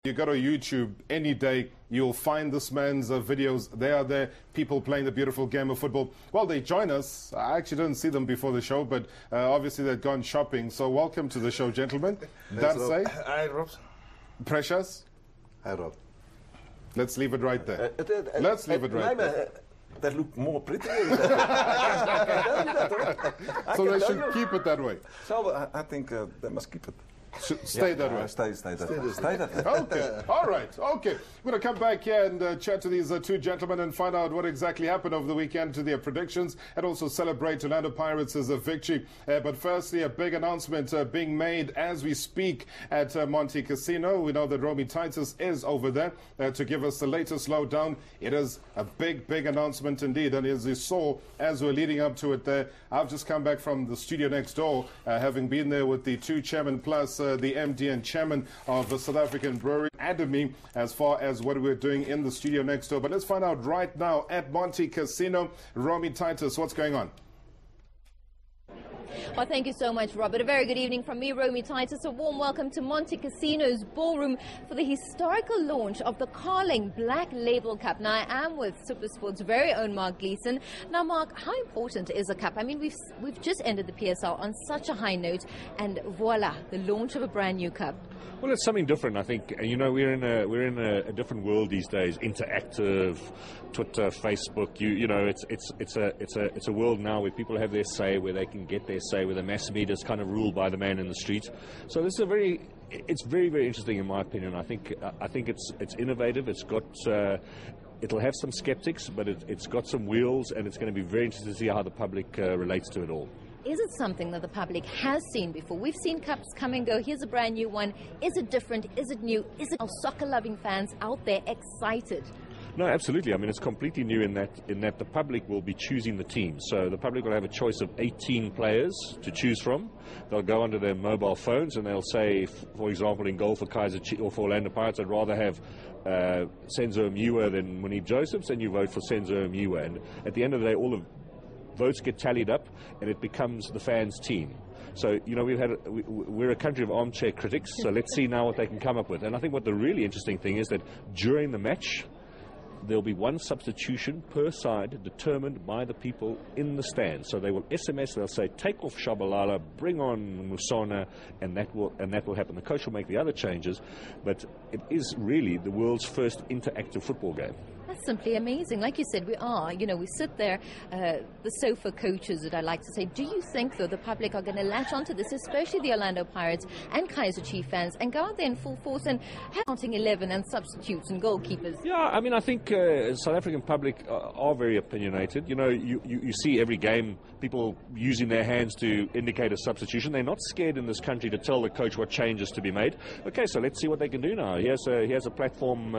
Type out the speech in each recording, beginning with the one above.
You go to YouTube any day, you'll find this man's videos. They are there, people playing the beautiful game of football. Well, they join us. I actually didn't see them before the show, but obviously they've gone shopping. So welcome to the show, gentlemen. Darcy. Hi, Rob. Precious. Hi, Rob. Let's leave it right there. Let's leave it right there. That look more pretty. So they should keep it that way. So I think they must keep it. Stay that way. Stay that way. Okay, all right, okay. We're going to come back here and chat to these two gentlemen and find out what exactly happened over the weekend, to their predictions, and also celebrate Orlando Pirates' victory. But firstly, a big announcement being made as we speak at Monte Casino. We know that Romy Titus is over there to give us the latest lowdown. It is a big announcement indeed, and as you saw, as we're leading up to it there, I've just come back from the studio next door, having been there with the two chairmen plus the MD and chairman of the South African Brewery, and me as far as what we're doing in the studio next door. But let's find out right now at Monte Casino. Romy Titus, what's going on? Well, thank you so much, Robert. A very good evening from me, Romy Titus. A warm welcome to Monte Casino's ballroom for the historical launch of the Carling Black Label Cup. Now, I am with SuperSport's very own Mark Gleeson. Now, Mark, how important is a cup? I mean, we've just ended the PSL on such a high note, and voila, the launch of a brand new cup. Well, it's something different, I think. You know, we're in a different world these days. Interactive, Twitter, Facebook. You know, it's a world now where people have their say, where they can get their say, where the mass media is kind of ruled by the man in the street. So this is it's very interesting in my opinion. I think it's innovative. It's got. It'll have some skeptics, but it's got some wheels, and it's going to be very interesting to see how the public relates to it all. Is it something that the public has seen before? We've seen cups come and go. Here's a brand new one. Is it different? Is it new? Is it our soccer-loving fans out there excited? No, absolutely. I mean, it's completely new in that the public will be choosing the team. So the public will have a choice of 18 players to choose from. They'll go onto their mobile phones and they'll say, for example, in goal for Kaizer Chiefs or for Orlando Pirates, I'd rather have Senzo Mjiwa than Munib Josephs, and you vote for Senzo Mjiwa. And at the end of the day, all the votes get tallied up, and it becomes the fans' team. So, you know, we're a country of armchair critics, so let's see now what they can come up with. And I think what the really interesting thing is that during the match, there'll be one substitution per side determined by the people in the stand. So they will SMS, they'll say, take off Shabalala, bring on Musona, and that will happen. The coach will make the other changes, but it is really the world's first interactive football game. That's simply amazing. Like you said, we sit there, the sofa coaches, that I like to say. Do you think, though, the public are going to latch onto this, especially the Orlando Pirates and Kaizer Chiefs fans, and go out there in full force and have counting 11 and substitutes and goalkeepers? Yeah, I mean, I think South African public are very opinionated. You know, you see every game people using their hands to indicate a substitution. They're not scared in this country to tell the coach what changes to be made. Okay, so let's see what they can do now. He has a platform,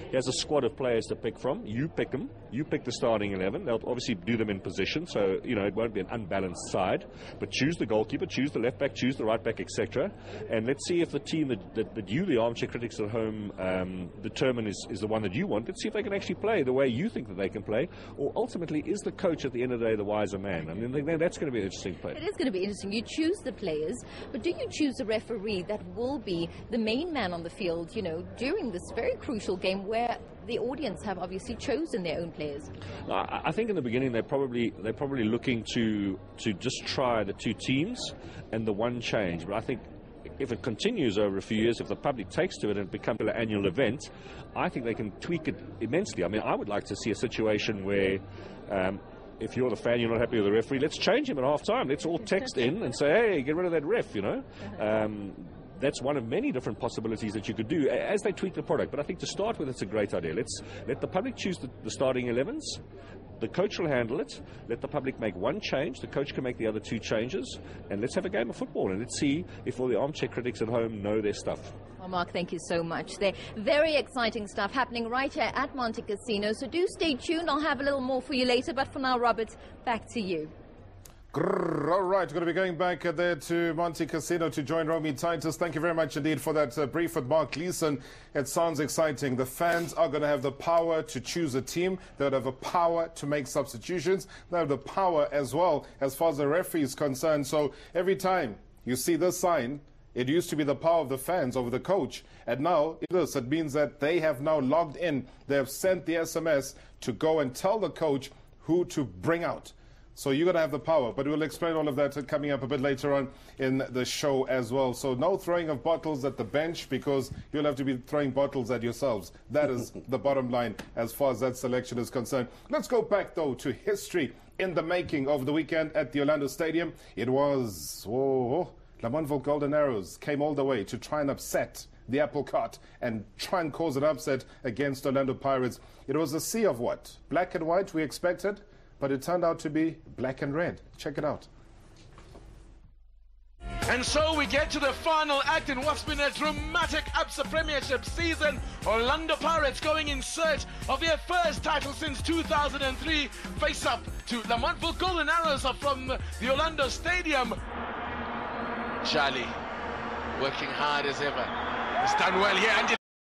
he has a squad of players to pick from. You pick them. You pick the starting 11. They'll obviously do them in position, so you know it won't be an unbalanced side. But choose the goalkeeper, choose the left back, choose the right back, etc. And let's see if the team that you, the armchair critics at home, determine is the one that you want. Let's see if they can actually play the way you think that they can play, or ultimately is the coach at the end of the day the wiser man? I mean, that's going to be an interesting play. It is going to be interesting. You choose the players, but do you choose a referee that will be the main man on the field? You know, during this very crucial game where the audience have obviously chosen their own players. I think in the beginning they're probably looking to just try the two teams and the one change. But I think if it continues over a few years, if the public takes to it and it becomes an annual event, I think they can tweak it immensely. I mean, I would like to see a situation where if you're the fan, you're not happy with the referee, let's change him at half time. Let's all text in and say, hey, get rid of that ref, you know. That's one of many different possibilities that you could do as they tweak the product. But I think to start with, it's a great idea. Let's let the public choose the starting 11s. The coach will handle it. Let the public make one change. The coach can make the other two changes. And let's have a game of football. And let's see if all the armchair critics at home know their stuff. Well, Mark, thank you so much. There, very exciting stuff happening right here at Monte Casino. So do stay tuned. I'll have a little more for you later. But for now, Robert, back to you. All right, we're going to be going back there to Monte Casino to join Romy Titus. Thank you very much indeed for that brief with Mark Gleeson. It sounds exciting. The fans are going to have the power to choose a team. They'll have the power to make substitutions. They'll have the power as well as far as the referee is concerned. So every time you see this sign, It used to be the power of the fans over the coach. And now, it means that they have now logged in. They have sent the SMS to go and tell the coach who to bring out. So you're going to have the power. But we'll explain all of that coming up a bit later on in the show as well. So no throwing of bottles at the bench, because you'll have to be throwing bottles at yourselves. That is the bottom line as far as that selection is concerned. Let's go back, though, to history in the making of the weekend at the Orlando Stadium. It was... Lamontville Golden Arrows came all the way to try and upset the apple cart and try and cause an upset against Orlando Pirates. It was a sea of what? Black and white, we expected, but it turned out to be black and red. Check it out. And so we get to the final act in what's been a dramatic Absa Premiership season. Orlando Pirates going in search of their first title since 2003. Face up to Lamontville Golden Arrows from the Orlando Stadium. Charlie working hard as ever. He's done well here. And